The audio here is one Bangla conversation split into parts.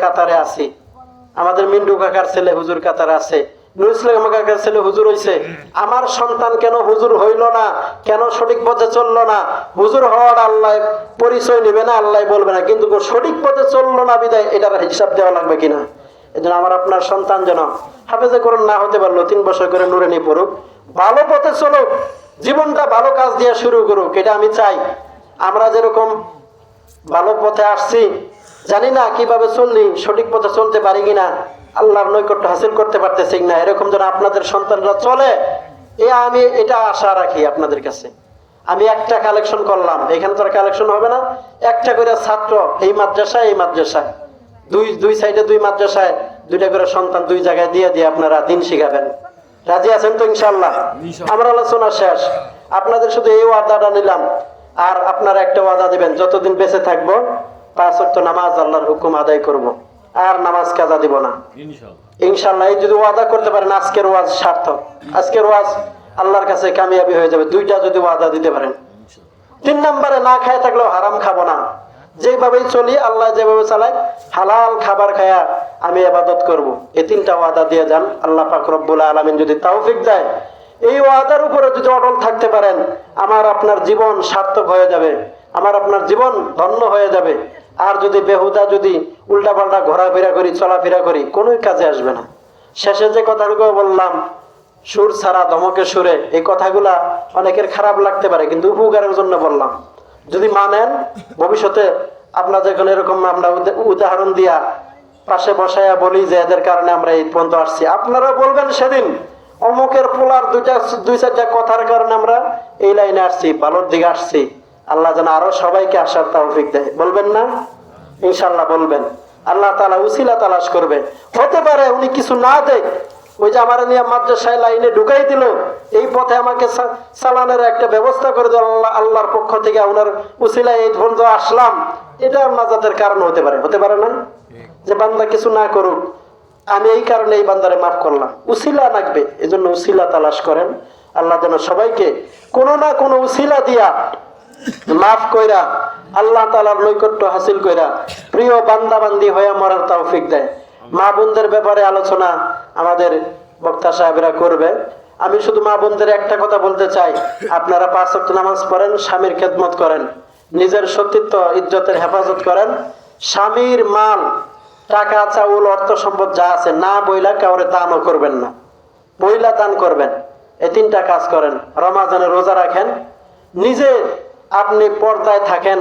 কাতারে আছি, আমাদের মিন্টু কাকার ছেলে হুজুর কাতারে আছে, নুরুল ইসলাম কাকার ছেলে হুজুর হইছে। আমার সন্তান কেন হুজুর হইল না, কেন সঠিক পথে চললো না? হুজুর হওয়ার আল্লাহ পরিচয় নেবে না, আল্লাহ বলবে না, কিন্তু সঠিক পথে চললো না বিদায় এটার হিসাব দেওয়া লাগবে কিনা। এই জন্য আমার আপনার সন্তান যেন হাফেজে কোরআন না হতে পারলো 3 বছর করে নুরানি পড়ুক, ভালো পথে চলুক, জীবনটা ভালো কাজ দিয়ে শুরু করুক, এটা আমি চাই। আমরা যেরকম ভালো পথে আসছি, জানি না কিভাবে চললি, সঠিক পথে চলতে পারি কিনা, আল্লাহর নৈকট্য হাসিল করতে পারতেছি না, এরকম যেন আপনাদের সন্তানরা চলে, আমি এটা আশা রাখি আপনাদের কাছে। আমি একটা কালেকশন করলাম, এখানে তো কালেকশন হবে না, একটা করে ছাত্র এই মাদ্রাসায় এই মাদ্রাসায়, দুই সাইডে 2 মাদ্রাসায় 2টা করে সন্তান 2 জায়গায় দিয়ে আপনারা দিন শিখাবেন। রাজি আছেন তো? ইনশাআল্লাহ। আমার আলোচনা শেষ, আপনাদের শুধু এই ওয়াদাটা নিলাম, আর আপনারা একটা ওয়াদা দিবেন, যতদিন বেঁচে থাকবো 5 ওয়াক্ত নামাজ আল্লাহর হুকুম আদায় করব, আর নামাজ কাজা দিব না ইনশাআল্লাহ। এই যদি ওয়াদা করতে পারেন, আজকের ওয়াজ সার্থক, আজকের ওয়াজ আল্লাহর কাছে কামিয়াবি হয়ে যাবে, 2টা যদি ওয়াদা দিতে পারেন। 3 নম্বরে না খায় থাকলেও হারাম খাবো না, যেভাবেই চলি আল্লাহ যেভাবে চালায় হালাল খাবার খায়া আমি ইবাদত করব, এই 3টা ওয়াদা দিয়ে যান। আল্লাহ পাক রব্বুল আলামিন যদি তৌফিক দেয়, এই ওয়াদার উপরে যদি অটল থাকতে পারেন, আমার আপনার জীবন সার্থক হয়ে যাবে, আমার আপনার জীবন ধন্য হয়ে যাবে। আর যদি বেহুদা, যদি উল্টাপাল্টা ঘোরাফেরা করি, চলাফেরা করি, কোনোই কাজে আসবে না। শেষে যে কথাগুলো বললাম, সুর ছাড়া ধমকে সুরে, এই কথাগুলা অনেকের খারাপ লাগতে পারে, কিন্তু উপকারের জন্য বললাম। যদি মানেন, ভবিষ্যতে আপনার যখন এরকম আমরা উদাহরণ দিয়া পাশে বসাইয়া বলি যে এদের কারণে আমরা এই পর্যন্ত আসছি, আপনারা বলবেন সেদিন অমুকের পোলার 2-4টা কথার কারণে আমরা এই লাইনে আসছি, ভালোর দিকে আসছি। আল্লাহ যেন আরো সবাইকে আসার তৌফিক দেয়, বলবেন না? ইনশাআল্লাহ বলবেন। আল্লাহ তাআলা উসিলা তালাশ করবে, হতে পারে উনি কিছু না দেয়, ওই যে আমার নিয়ে মাদ্রাসায় লাইনে ঢুকাই দিল, এই পথে আমাকে চালানোর একটা ব্যবস্থা করে দিল আল্লাহর পক্ষ থেকে, ওনার উসিলায় এই পর্যন্ত আসলাম, এটা নাজাতের কারণ হতে পারে, হতে পারে না? যে বান্দা কিছু না করুক, আমি এই কারণে এই বান্দারে মাফ করলাম, উসিলা লাগবে, এজন্য উসিলা তালাশ করেন। আল্লাহ যেন সবাইকে কোনো না কোনো উসিলা দিয়া মাফ কইরা আল্লাহ তাআলার নৈকট্য হাসিল কইরা প্রিয় বান্দা বান্দি হয়ে মরার তৌফিক দেয়। মা বোনদের ব্যাপারে আলোচনা আমাদের বক্তা সাহেবরা করবে। আমি শুধু মা বোনদের একটা কথা বলতে চাই, আপনারা 5 ওয়াক্ত নামাজ পড়েন, স্বামীর খেদমত করেন, নিজের সতীত্ব ইজ্জতের হেফাজত করেন, স্বামীর মাল, টাকা, চাউল, অর্থ সম্পদ যা আছে না বইলা কাউরে দানও করবেন না, বইলা দান করবেন। এই 3টা কাজ করেন। রমাজানে রোজা রাখেন, নিজে আপনি পর্দায় থাকেন,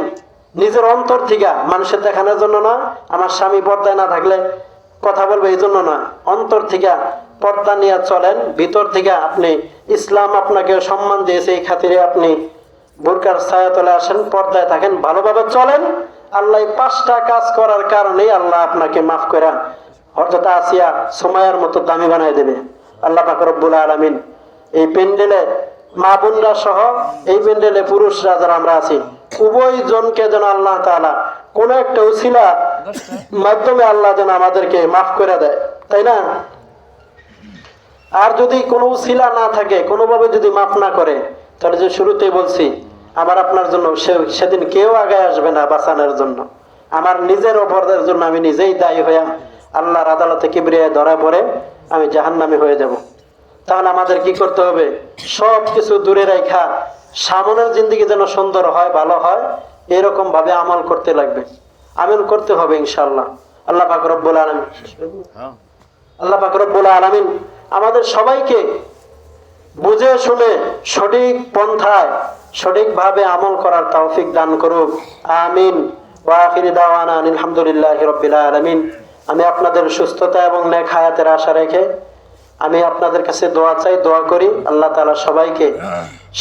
নিজের অন্তর থেকে, মানুষের দেখানোর জন্য না, আমার স্বামী পর্দায় না থাকলে কথা বলবে এই জন্য না, অন্তর থেকে পর্দা নিয়ে চলেন, ভিতর থেকে আপনি ইসলাম আপনাকে সম্মান দিয়েছে, এই খাতিরে আপনি বোরকার ছায়া তলে আসেন, পর্দায় থাকেন, ভালোভাবে চলেন। আল্লাহ 5টা কাজ করার কারণে আল্লাহ আপনাকে মাফ করে হযরত আসিয়া সুমাইয়ার মতো দামি বানায় দেবে। আল্লাহ পাক রব্বুল আলামিন এই প্যান্ডেলে মা বোনরা সহ, এই প্যান্ডেলে পুরুষরা যারা আমরা আছি, উভয় জনকে যেন আল্লাহ তাআলা কোন একটা উসিলা মাধ্যমে আল্লাহ যেন আমাদেরকে মাফ করে দেয়, তাই না? আর যদি কোনো উসিলা না থাকে, কোনোভাবে যদি মাফ না করে, তাহলে যে শুরুতেই বলছি, আমার আপনার জন্য সেদিন কেউ আগায় আসবে না বাঁচানোর জন্য। আমার নিজের অপরাধের জন্য আমি নিজেই দায়ী হইয়া আল্লাহর আদালতে কিবরিয়ায় ধরা পড়ে আমি জাহান্নামী হয়ে যাব। তাহলে আমাদের কি করতে হবে? সব কিছু দূরে রাখা সামনের জিন্দেগি যেন সুন্দর হয়, ভালো হয়, এরকম ভাবে আমল করতে লাগবে, আমল করতে হবে ইনশাআল্লাহ। আল্লাহ পাক রব্বুল আলামিন আল্লাহ পাক রব্বুল আলামিন আমাদের সবাইকে বুঝে শুনে সঠিক পন্থায় সঠিকভাবে আমল করার তৌফিক দান করুক, আমিন। ওয়া আখিরু দাওয়ানা আলহামদুলিল্লাহি রাব্বিল আলামিন। আমি আপনাদের সুস্থতা এবং নেক হায়াতের আশা রেখে আমি আপনাদের কাছে দোয়া চাই, দোয়া করি আল্লাহ তাআলা সবাইকে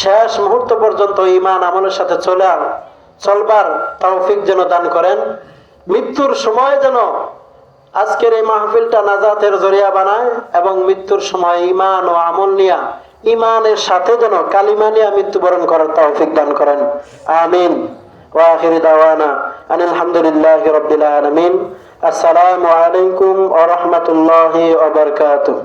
শেষ মুহূর্ত পর্যন্ত ঈমান আমলের সাথে চলবার তৌফিক যেন দান করেন। মৃত্যুর সময় যেন আজকের এই মাহফিলটা নাজাতের জরিয়া বানায়, এবং মৃত্যুর সময় ঈমান ও আমল নিয়া, ঈমানের সাথে যেন কালিমা নিয়া মৃত্যুবরণ করার তৌফিক দান করেন, আমিন। ওয়া আখিরু দাওয়ানা আলহামদুলিল্লাহি রাব্বিল আলামিন। আসসালামু আলাইকুম ওয়া রাহমাতুল্লাহি ওয়া বারাকাতুহু।